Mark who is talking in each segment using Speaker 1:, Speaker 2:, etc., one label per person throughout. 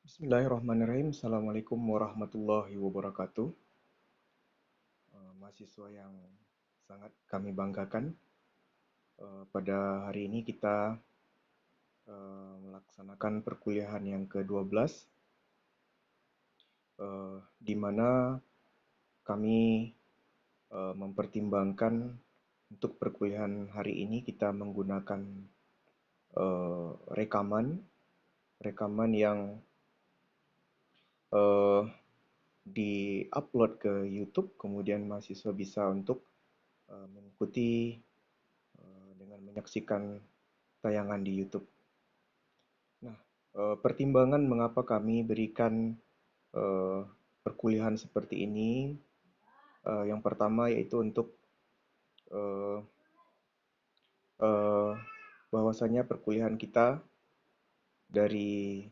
Speaker 1: Bismillahirrahmanirrahim. Assalamualaikum warahmatullahi wabarakatuh. Mahasiswa yang sangat kami banggakan, pada hari ini kita melaksanakan perkuliahan yang ke-12, di mana kami mempertimbangkan untuk perkuliahan hari ini kita menggunakan rekaman yang eh, di-upload ke YouTube, kemudian mahasiswa bisa untuk mengikuti dengan menyaksikan tayangan di YouTube. Nah, pertimbangan mengapa kami berikan eh, perkuliahan seperti ini, yang pertama yaitu untuk eh, eh, bahwasanya perkuliahan kita dari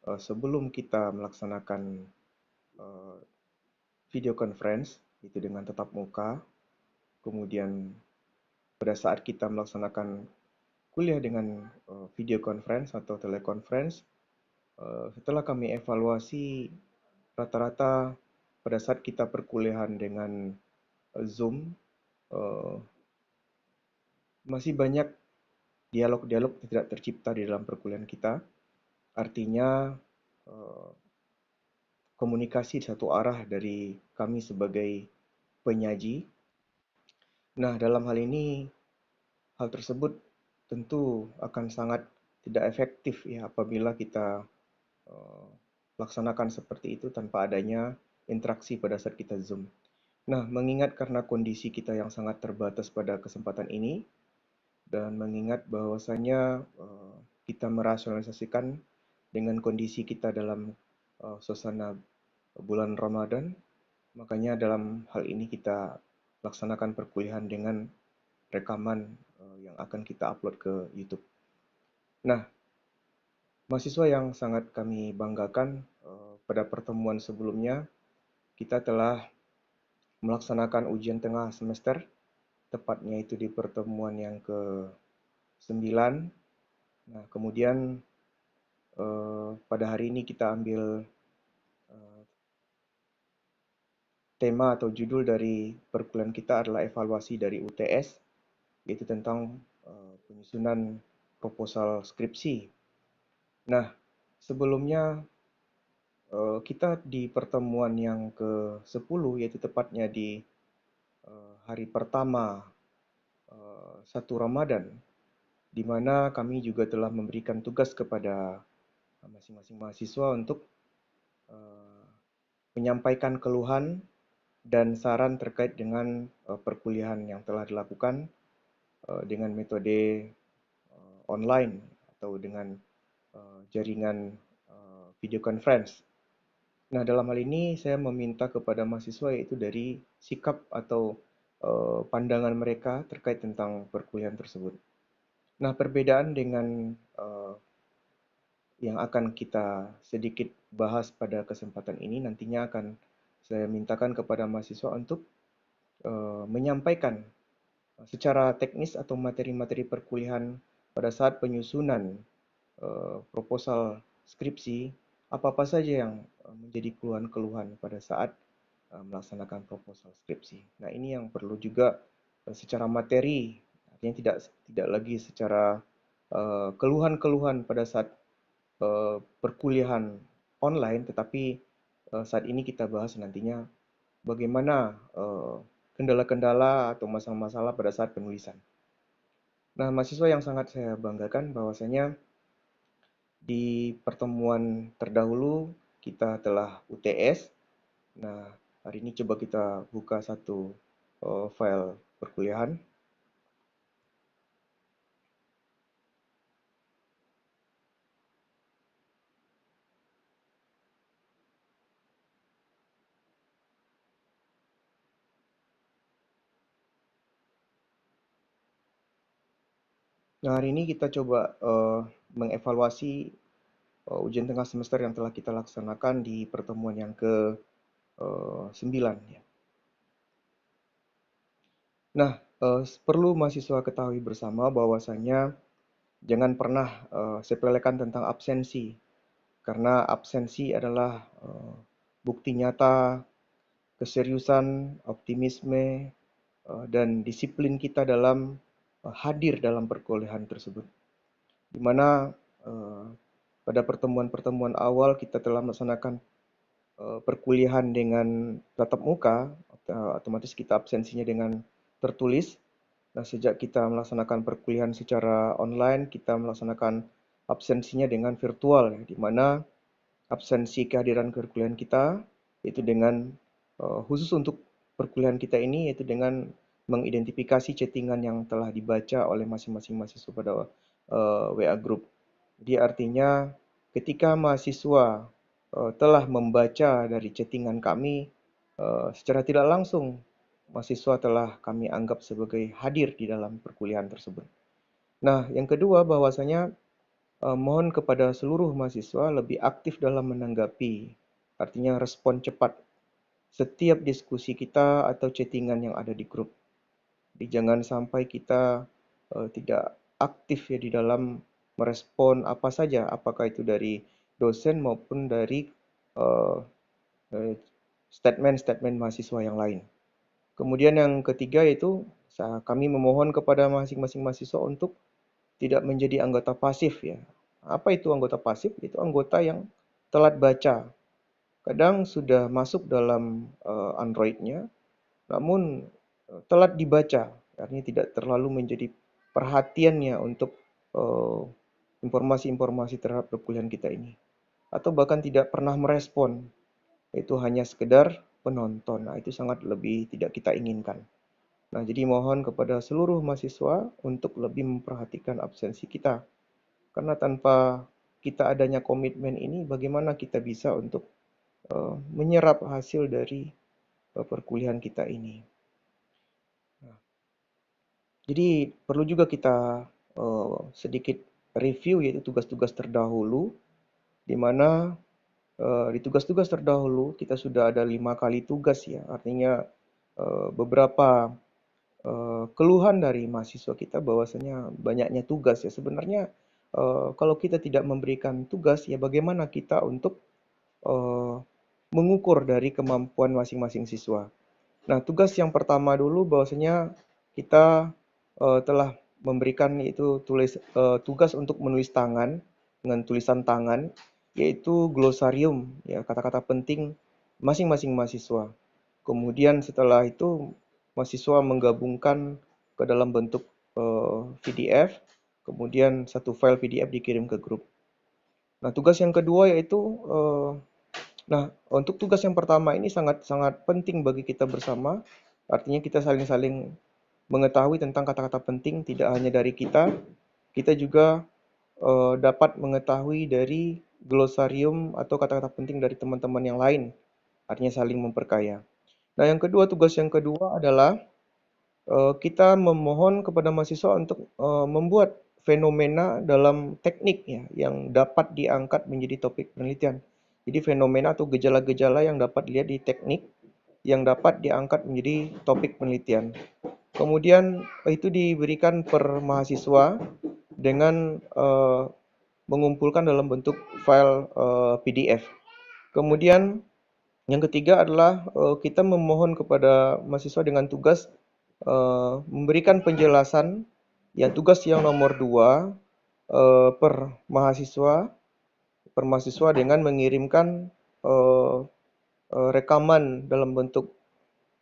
Speaker 1: sebelum kita melaksanakan eh, video conference itu dengan tatap muka, kemudian pada saat kita melaksanakan kuliah dengan video conference atau teleconference, setelah kami evaluasi rata-rata pada saat kita perkuliahan dengan Zoom, eh, masih banyak dialog-dialog tidak tercipta di dalam perkuliahan kita. Artinya, eh, komunikasi satu arah dari kami sebagai penyaji. Nah, dalam hal ini, hal tersebut tentu akan sangat tidak efektif ya apabila kita eh, laksanakan seperti itu tanpa adanya interaksi pada saat kita Zoom. Nah, mengingat karena kondisi kita yang sangat terbatas pada kesempatan ini, dan mengingat bahwasanya kita merasionalisasikan dengan kondisi kita dalam suasana bulan Ramadan, makanya dalam hal ini kita laksanakan perkuliahan dengan rekaman yang akan kita upload ke YouTube. Nah, mahasiswa yang sangat kami banggakan, pada pertemuan sebelumnya kita telah melaksanakan ujian tengah semester, tepatnya itu di pertemuan yang ke-9. Nah, kemudian pada hari ini kita ambil eh, tema atau judul dari perkuliahan kita adalah evaluasi dari UTS, yaitu tentang penyusunan proposal skripsi. Nah, sebelumnya kita di pertemuan yang ke-10, yaitu tepatnya di hari pertama 1 Ramadan, di mana kami juga telah memberikan tugas kepada masing-masing mahasiswa untuk eh, menyampaikan keluhan dan saran terkait dengan perkuliahan yang telah dilakukan dengan metode online atau dengan jaringan video conference. Nah, dalam hal ini saya meminta kepada mahasiswa yaitu dari sikap atau pandangan mereka terkait tentang perkuliahan tersebut. Nah, perbedaan dengan yang akan kita sedikit bahas pada kesempatan ini nantinya akan saya mintakan kepada mahasiswa untuk menyampaikan secara teknis atau materi-materi perkuliahan pada saat penyusunan proposal skripsi, apa-apa saja yang menjadi keluhan-keluhan pada saat melaksanakan proposal skripsi. Nah, ini yang perlu juga secara materi, artinya tidak lagi secara keluhan-keluhan pada saat perkuliahan online, tetapi saat ini kita bahas nantinya bagaimana kendala-kendala atau masalah-masalah pada saat penulisan. Nah, mahasiswa yang sangat saya banggakan bahwasanya di pertemuan terdahulu kita telah UTS. Nah, hari ini coba kita buka satu file perkuliahan. Nah, hari ini kita coba mengevaluasi ujian tengah semester yang telah kita laksanakan di pertemuan yang ke-9 ya. Nah, perlu mahasiswa ketahui bersama bahwasanya jangan pernah sepelekan tentang absensi. karena absensi adalah bukti nyata keseriusan, optimisme, dan disiplin kita dalam hadir dalam perkuliahan tersebut. Di mana pada pertemuan-pertemuan awal kita telah melaksanakan perkuliahan dengan tatap muka, otomatis kita absensinya dengan tertulis. Nah, sejak kita melaksanakan perkuliahan secara online, kita melaksanakan absensinya dengan virtual, di mana absensi kehadiran perkuliahan kita itu dengan khusus untuk perkuliahan kita ini, yaitu dengan mengidentifikasi chattingan yang telah dibaca oleh masing-masing mahasiswa pada WA Group. Jadi artinya ketika mahasiswa telah membaca dari chattingan kami, secara tidak langsung mahasiswa telah kami anggap sebagai hadir di dalam perkuliahan tersebut. Nah, yang kedua bahwasanya mohon kepada seluruh mahasiswa lebih aktif dalam menanggapi, artinya respon cepat setiap diskusi kita atau chattingan yang ada di grup. Jadi jangan sampai kita tidak aktif ya di dalam merespon apa saja, apakah itu dari dosen maupun dari statement-statement mahasiswa yang lain. Kemudian yang ketiga yaitu kami memohon kepada masing-masing mahasiswa untuk tidak menjadi anggota pasif ya. Apa itu anggota pasif? Itu anggota yang telat baca. Kadang sudah masuk dalam Android-nya, namun telat dibaca. Artinya tidak terlalu menjadi perhatiannya untuk informasi-informasi terhadap perkuliahan kita ini. Atau bahkan tidak pernah merespon. Itu hanya sekedar penonton. Nah, itu sangat lebih tidak kita inginkan. Nah, jadi mohon kepada seluruh mahasiswa untuk lebih memperhatikan absensi kita. Karena tanpa kita adanya komitmen ini, bagaimana kita bisa untuk menyerap hasil dari perkuliahan kita ini. Nah, jadi perlu juga kita sedikit review yaitu tugas-tugas terdahulu, di mana di tugas-tugas terdahulu kita sudah ada 5 kali tugas ya, artinya beberapa keluhan dari mahasiswa kita bahwasanya banyaknya tugas ya. Sebenarnya kalau kita tidak memberikan tugas ya bagaimana kita untuk mengukur dari kemampuan masing-masing siswa. Nah, tugas yang pertama dulu bahwasanya kita telah memberikan itu tugas untuk menulis tangan dengan tulisan tangan, yaitu glosarium ya kata-kata penting masing-masing mahasiswa. Kemudian setelah itu mahasiswa menggabungkan ke dalam bentuk PDF, kemudian satu file PDF dikirim ke grup. Nah, tugas yang kedua yaitu nah, untuk tugas yang pertama ini sangat-sangat penting bagi kita bersama. Artinya kita saling-saling mengetahui tentang kata-kata penting tidak hanya dari kita juga dapat mengetahui dari glosarium atau kata-kata penting dari teman-teman yang lain. Artinya saling memperkaya. Nah, yang kedua, tugas yang kedua adalah kita memohon kepada mahasiswa untuk membuat fenomena dalam teknik ya, yang dapat diangkat menjadi topik penelitian. Jadi fenomena atau gejala-gejala yang dapat dilihat di teknik yang dapat diangkat menjadi topik penelitian. Kemudian itu diberikan per mahasiswa dengan mengumpulkan dalam bentuk file PDF. Kemudian yang ketiga adalah kita memohon kepada mahasiswa dengan tugas memberikan penjelasan ya tugas yang nomor 2 per mahasiswa dengan mengirimkan rekaman dalam bentuk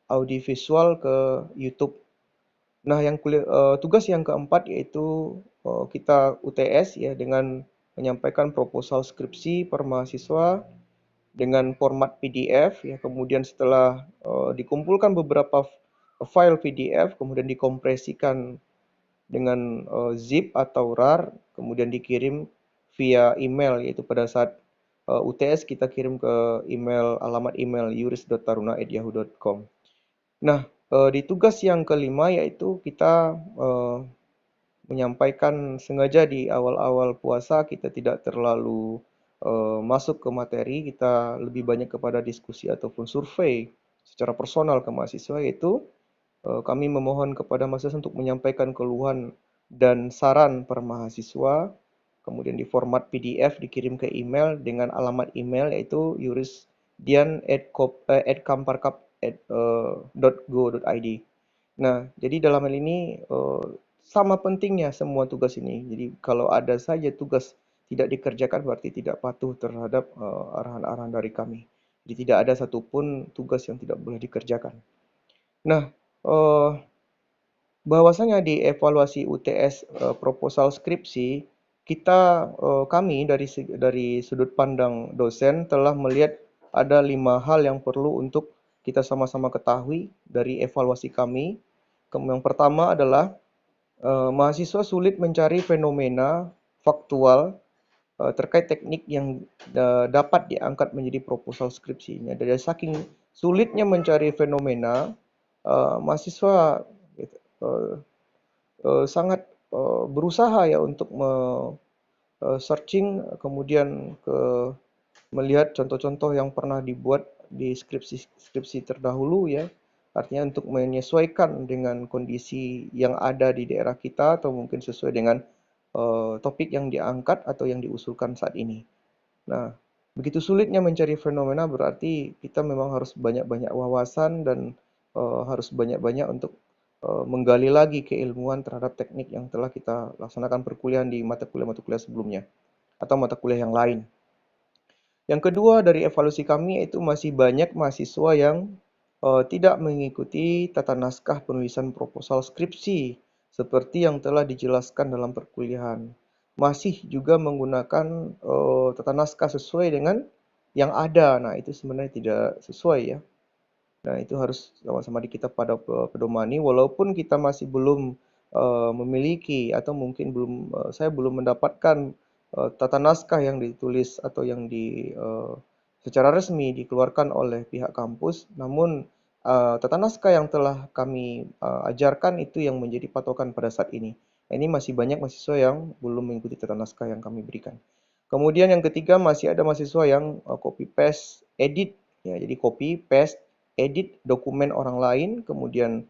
Speaker 1: audiovisual ke YouTube. Nah, tugas yang keempat yaitu kita UTS ya dengan menyampaikan proposal skripsi per mahasiswa dengan format PDF ya. Kemudian setelah dikumpulkan beberapa file PDF, kemudian dikompresikan dengan zip atau RAR, kemudian dikirim via email, yaitu pada saat UTS kita kirim ke alamat email yuris.taruna@yahoo.com. Nah, di tugas yang kelima yaitu kita menyampaikan sengaja di awal-awal puasa kita tidak terlalu masuk ke materi, kita lebih banyak kepada diskusi ataupun survei secara personal ke mahasiswa, yaitu kami memohon kepada mahasiswa untuk menyampaikan keluhan dan saran per mahasiswa kemudian di format PDF dikirim ke email dengan alamat email yaitu yurisdian@kamparkap.go.id. Nah, jadi dalam hal ini sama pentingnya semua tugas ini. Jadi kalau ada saja tugas tidak dikerjakan berarti tidak patuh terhadap arahan-arahan dari kami. Jadi tidak ada satupun tugas yang tidak boleh dikerjakan. Nah, eh, bahwasanya di evaluasi UTS proposal skripsi, kami dari sudut pandang dosen telah melihat ada 5 hal yang perlu untuk kita sama-sama ketahui dari evaluasi kami. Yang pertama adalah mahasiswa sulit mencari fenomena faktual terkait teknik yang dapat diangkat menjadi proposal skripsinya. Dari saking sulitnya mencari fenomena, mahasiswa eh, sangat berusaha ya untuk searching, kemudian melihat contoh-contoh yang pernah dibuat di skripsi terdahulu ya. Artinya untuk menyesuaikan dengan kondisi yang ada di daerah kita atau mungkin sesuai dengan topik yang diangkat atau yang diusulkan saat ini. Nah, begitu sulitnya mencari fenomena berarti kita memang harus banyak-banyak wawasan dan harus banyak-banyak untuk menggali lagi keilmuan terhadap teknik yang telah kita laksanakan perkuliahan di mata kuliah-mata kuliah sebelumnya atau mata kuliah yang lain. Yang kedua dari evaluasi kami yaitu masih banyak mahasiswa yang tidak mengikuti tata naskah penulisan proposal skripsi seperti yang telah dijelaskan dalam perkuliahan. Masih juga menggunakan tata naskah sesuai dengan yang ada. Nah, itu sebenarnya tidak sesuai ya. Nah, itu harus sama-sama kita pada pedomani walaupun kita masih belum memiliki atau mungkin saya belum mendapatkan tata naskah yang ditulis atau yang secara resmi dikeluarkan oleh pihak kampus, namun tata naskah yang telah kami ajarkan itu yang menjadi patokan pada saat ini. Ini masih banyak mahasiswa yang belum mengikuti tata naskah yang kami berikan. Kemudian yang ketiga masih ada mahasiswa yang copy paste edit ya, jadi copy paste edit dokumen orang lain, kemudian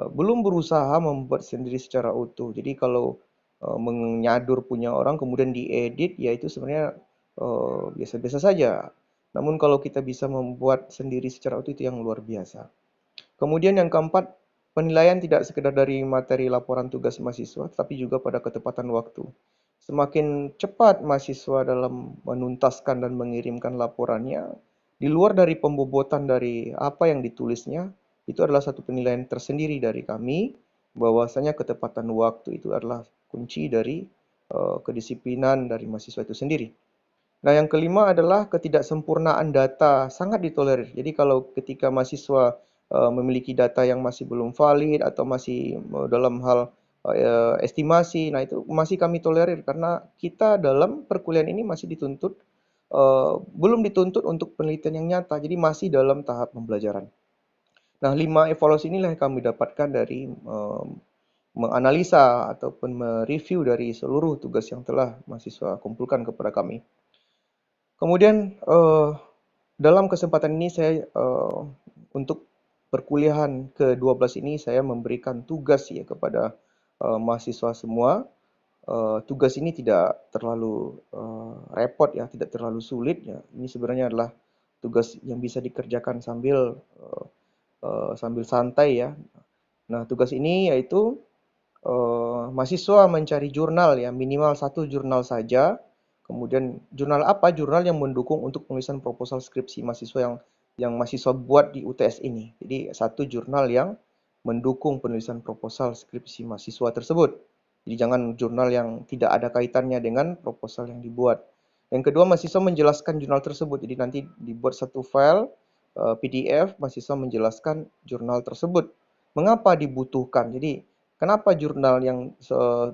Speaker 1: belum berusaha membuat sendiri secara utuh. Jadi kalau menyadur punya orang kemudian diedit, ya itu sebenarnya biasa-biasa saja. Namun kalau kita bisa membuat sendiri secara utuh itu yang luar biasa. Kemudian yang keempat, penilaian tidak sekedar dari materi laporan tugas mahasiswa, tapi juga pada ketepatan waktu. Semakin cepat mahasiswa dalam menuntaskan dan mengirimkan laporannya, di luar dari pembobotan dari apa yang ditulisnya, itu adalah satu penilaian tersendiri dari kami, bahwasanya ketepatan waktu itu adalah kunci dari kedisiplinan dari mahasiswa itu sendiri. Nah, yang kelima adalah ketidaksempurnaan data sangat ditolerir. Jadi kalau ketika mahasiswa memiliki data yang masih belum valid atau masih dalam hal estimasi, nah itu masih kami tolerir karena kita dalam perkuliahan ini masih dituntut belum dituntut untuk penelitian yang nyata. Jadi masih dalam tahap pembelajaran. Nah, 5 evaluasi inilah yang kami dapatkan dari menganalisa ataupun mereview dari seluruh tugas yang telah mahasiswa kumpulkan kepada kami. Kemudian dalam kesempatan ini saya untuk perkuliahan ke-12 ini saya memberikan tugas ya kepada mahasiswa semua. Tugas ini tidak terlalu repot ya, tidak terlalu sulit ya. Ini sebenarnya adalah tugas yang bisa dikerjakan sambil santai ya. Nah, tugas ini yaitu mahasiswa mencari jurnal ya, minimal 1 jurnal saja. Kemudian jurnal apa? Jurnal yang mendukung untuk penulisan proposal skripsi mahasiswa yang mahasiswa buat di UTS ini. Jadi 1 jurnal yang mendukung penulisan proposal skripsi mahasiswa tersebut. Jadi jangan jurnal yang tidak ada kaitannya dengan proposal yang dibuat. Yang kedua, mahasiswa menjelaskan jurnal tersebut. Jadi nanti dibuat satu file PDF, mahasiswa menjelaskan jurnal tersebut. Mengapa dibutuhkan? Jadi kenapa jurnal yang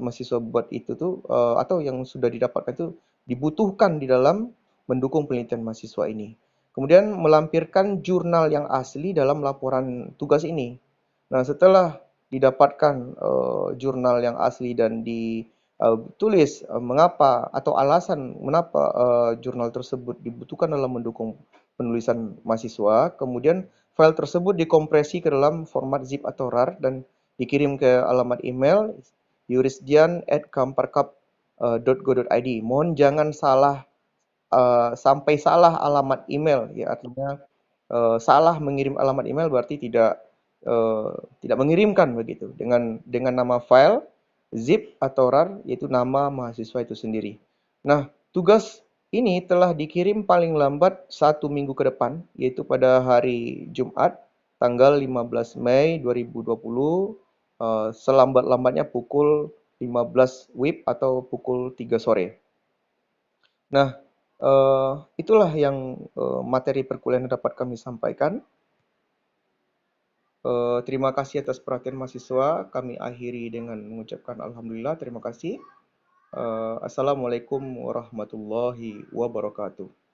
Speaker 1: mahasiswa buat itu tuh atau yang sudah didapatkan itu dibutuhkan di dalam mendukung penelitian mahasiswa ini. Kemudian melampirkan jurnal yang asli dalam laporan tugas ini. Nah, setelah didapatkan jurnal yang asli dan ditulis mengapa atau alasan mengapa jurnal tersebut dibutuhkan dalam mendukung penulisan mahasiswa, kemudian file tersebut dikompresi ke dalam format zip atau RAR dan dikirim ke alamat email yurisdian@kamparkap .go.id. Mohon jangan sampai salah alamat email, ya artinya salah mengirim alamat email berarti eh, tidak mengirimkan begitu dengan nama file, zip atau rar yaitu nama mahasiswa itu sendiri. Nah, tugas ini telah dikirim paling lambat 1 minggu ke depan, yaitu pada hari Jumat tanggal 15 Mei 2020, selambat-lambatnya pukul 15 WIB atau pukul 3 sore. Nah, itulah yang materi perkuliahan yang dapat kami sampaikan. Terima kasih atas perhatian mahasiswa. Kami akhiri dengan mengucapkan alhamdulillah, terima kasih. Assalamualaikum warahmatullahi wabarakatuh.